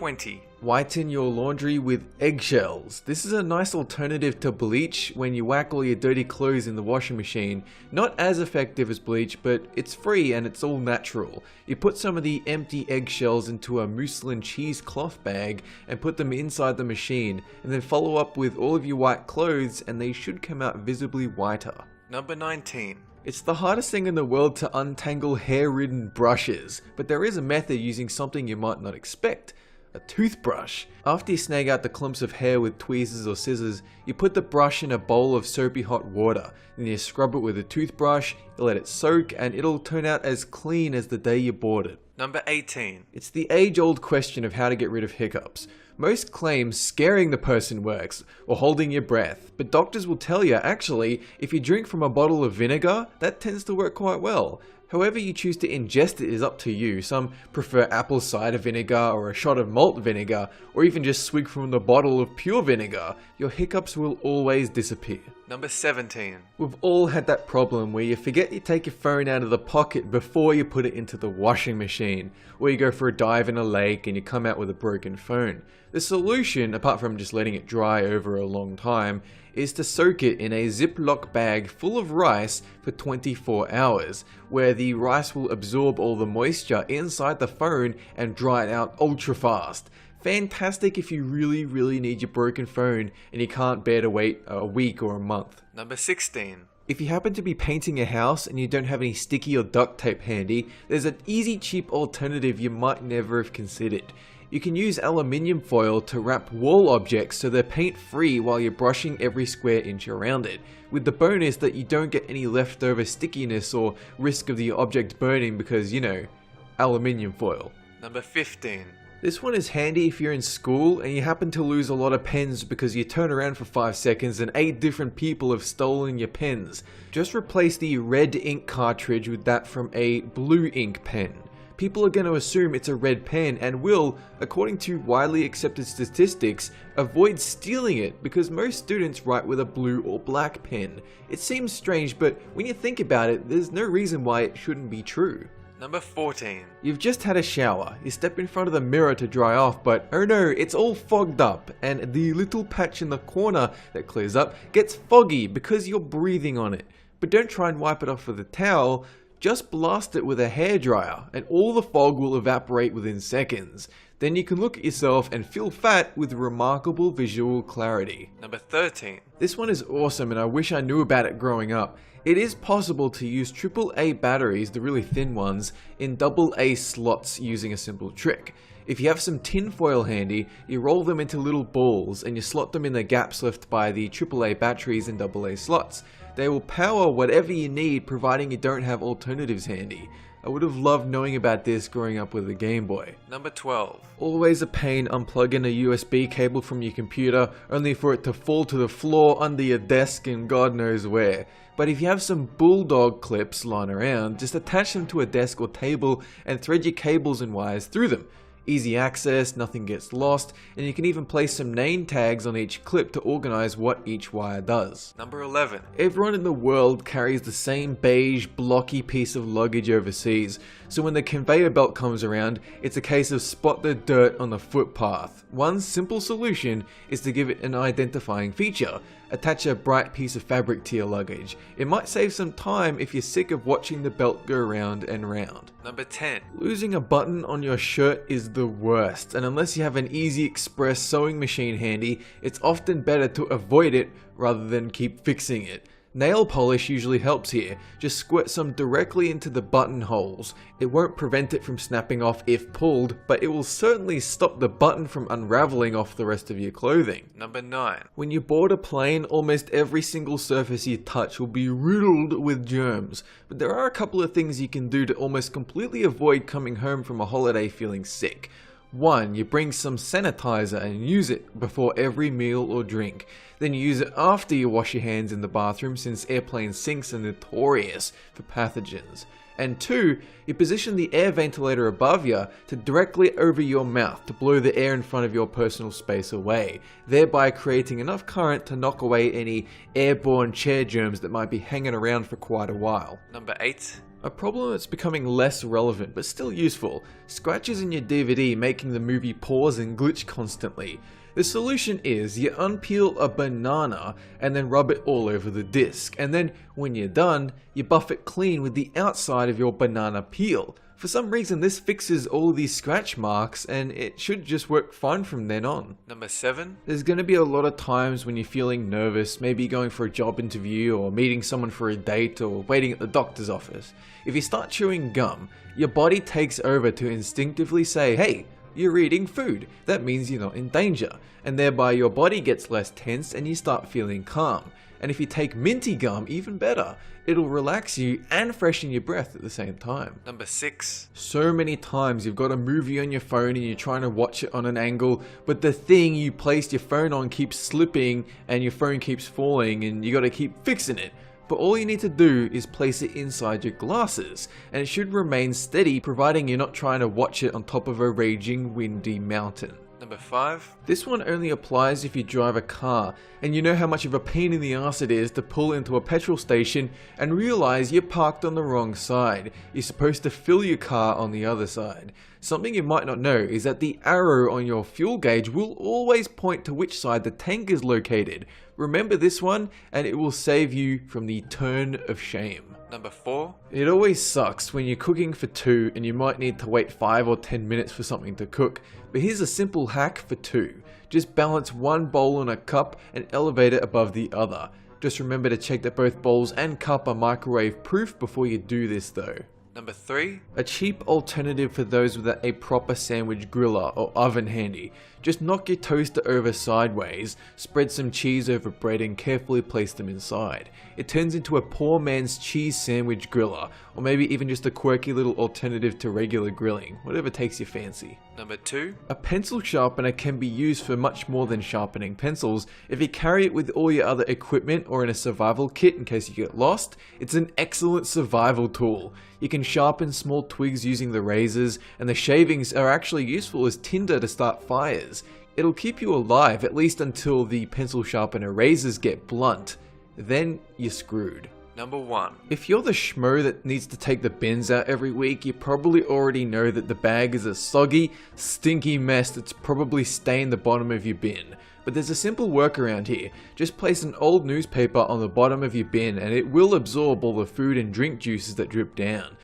20. Whiten your laundry with eggshells. This is a nice alternative to bleach when you whack all your dirty clothes in the washing machine. Not as effective as bleach, but it's free and it's all natural. You put some of the empty eggshells into a muslin cheesecloth bag and put them inside the machine, and then follow up with all of your white clothes and they should come out visibly whiter. Number 19. It's the hardest thing in the world to untangle hair-ridden brushes, but there is a method using something you might not expect. A toothbrush. After you snag out the clumps of hair with tweezers or scissors, you put the brush in a bowl of soapy hot water. Then you scrub it with a toothbrush, you let it soak, and it'll turn out as clean as the day you bought it. Number 18. It's the age-old question of how to get rid of hiccups. Most claim scaring the person works, or holding your breath, but doctors will tell you actually, if you drink from a bottle of vinegar, that tends to work quite well. However you choose to ingest it is up to you. Some prefer apple cider vinegar or a shot of malt vinegar, or even just swig from the bottle of pure vinegar. Your hiccups will always disappear. Number 17. We've all had that problem where you forget you take your phone out of the pocket before you put it into the washing machine, or you go for a dive in a lake and you come out with a broken phone. The solution, apart from just letting it dry over a long time, is to soak it in a Ziploc bag full of rice for 24 hours, where the rice will absorb all the moisture inside the phone and dry it out ultra fast. Fantastic if you really need your broken phone and you can't bear to wait a week or a month. Number 16. If you happen to be painting a house and you don't have any sticky or duct tape handy, there's an easy cheap alternative you might never have considered. You can use aluminium foil to wrap wall objects so they're paint free while you're brushing every square inch around it, with the bonus that you don't get any leftover stickiness or risk of the object burning because, you know, aluminium foil. Number 15. This one is handy if you're in school and you happen to lose a lot of pens because you turn around for 5 seconds and 8 different people have stolen your pens. Just replace the red ink cartridge with that from a blue ink pen. People are going to assume it's a red pen and will, according to widely accepted statistics, avoid stealing it because most students write with a blue or black pen. It seems strange, but when you think about it, there's no reason why it shouldn't be true. Number 14. You've just had a shower, you step in front of the mirror to dry off, but oh no, it's all fogged up, and the little patch in the corner that clears up gets foggy because you're breathing on it. But don't try and wipe it off with a towel, just blast it with a hairdryer, and all the fog will evaporate within seconds. Then you can look at yourself and feel fat with remarkable visual clarity. Number 13. This one is awesome and I wish I knew about it growing up. It is possible to use AAA batteries, the really thin ones, in AA slots using a simple trick. If you have some tin foil handy, you roll them into little balls and you slot them in the gaps left by the AAA batteries in AA slots. They will power whatever you need providing you don't have alternatives handy. I would have loved knowing about this growing up with a Game Boy. Number 12. Always a pain unplugging a USB cable from your computer only for it to fall to the floor under your desk and God knows where. But if you have some bulldog clips lying around, just attach them to a desk or table and thread your cables and wires through them. Easy access, nothing gets lost, and you can even place some name tags on each clip to organize what each wire does. Number 11. Everyone in the world carries the same beige, blocky piece of luggage overseas, so when the conveyor belt comes around, it's a case of spot the dirt on the footpath. One simple solution is to give it an identifying feature. Attach a bright piece of fabric to your luggage. It might save some time if you're sick of watching the belt go round and round. Number 10. Losing a button on your shirt is the worst, and unless you have an Easy Express sewing machine handy, it's often better to avoid it rather than keep fixing it. Nail polish usually helps here. Just squirt some directly into the buttonholes. It won't prevent it from snapping off if pulled, but it will certainly stop the button from unraveling off the rest of your clothing. Number 9. When you board a plane, almost every single surface you touch will be riddled with germs, but there are a couple of things you can do to almost completely avoid coming home from a holiday feeling sick. 1. You bring some sanitizer and use it before every meal or drink. Then you use it after you wash your hands in the bathroom since airplane sinks are notorious for pathogens. And 2. You position the air ventilator above you to directly over your mouth to blow the air in front of your personal space away, thereby creating enough current to knock away any airborne chair germs that might be hanging around for quite a while. Number 8. A problem that's becoming less relevant but still useful: scratches in your DVD making the movie pause and glitch constantly. The solution is you unpeel a banana and then rub it all over the disc, and then when you're done, you buff it clean with the outside of your banana peel. For some reason this fixes all these scratch marks and it should just work fine from then on. Number 7. There's going to be a lot of times when you're feeling nervous, maybe going for a job interview or meeting someone for a date or waiting at the doctor's office. If you start chewing gum, your body takes over to instinctively say, hey, you're eating food, that means you're not in danger, and thereby your body gets less tense and you start feeling calm. And if you take minty gum, even better, it'll relax you and freshen your breath at the same time. Number 6. So many times you've got a movie on your phone and you're trying to watch it on an angle, but the thing you placed your phone on keeps slipping and your phone keeps falling and you gotta keep fixing it. But all you need to do is place it inside your glasses, and it should remain steady providing you're not trying to watch it on top of a raging windy mountain. Number 5. This one only applies if you drive a car, and you know how much of a pain in the ass it is to pull into a petrol station and realize you're parked on the wrong side. You're supposed to fill your car on the other side. Something you might not know is that the arrow on your fuel gauge will always point to which side the tank is located. Remember this one, and it will save you from the turn of shame. Number 4. It always sucks when you're cooking for 2 and you might need to wait 5 or 10 minutes for something to cook, but here's a simple hack for 2. Just balance one bowl on a cup and elevate it above the other. Just remember to check that both bowls and cup are microwave proof before you do this though. Number 3. A cheap alternative for those without a proper sandwich griller or oven handy. Just knock your toaster over sideways, spread some cheese over bread and carefully place them inside. It turns into a poor man's cheese sandwich griller, or maybe even just a quirky little alternative to regular grilling, whatever takes your fancy. Number 2. A pencil sharpener can be used for much more than sharpening pencils. If you carry it with all your other equipment or in a survival kit in case you get lost, it's an excellent survival tool. You can sharpen small twigs using the razors, and the shavings are actually useful as tinder to start fires. It'll keep you alive at least until the pencil sharpener razors get blunt. Then you're screwed. Number 1. If you're the schmo that needs to take the bins out every week, you probably already know that the bag is a soggy, stinky mess that's probably stained the bottom of your bin. But there's a simple workaround here. Just place an old newspaper on the bottom of your bin and it will absorb all the food and drink juices that drip down.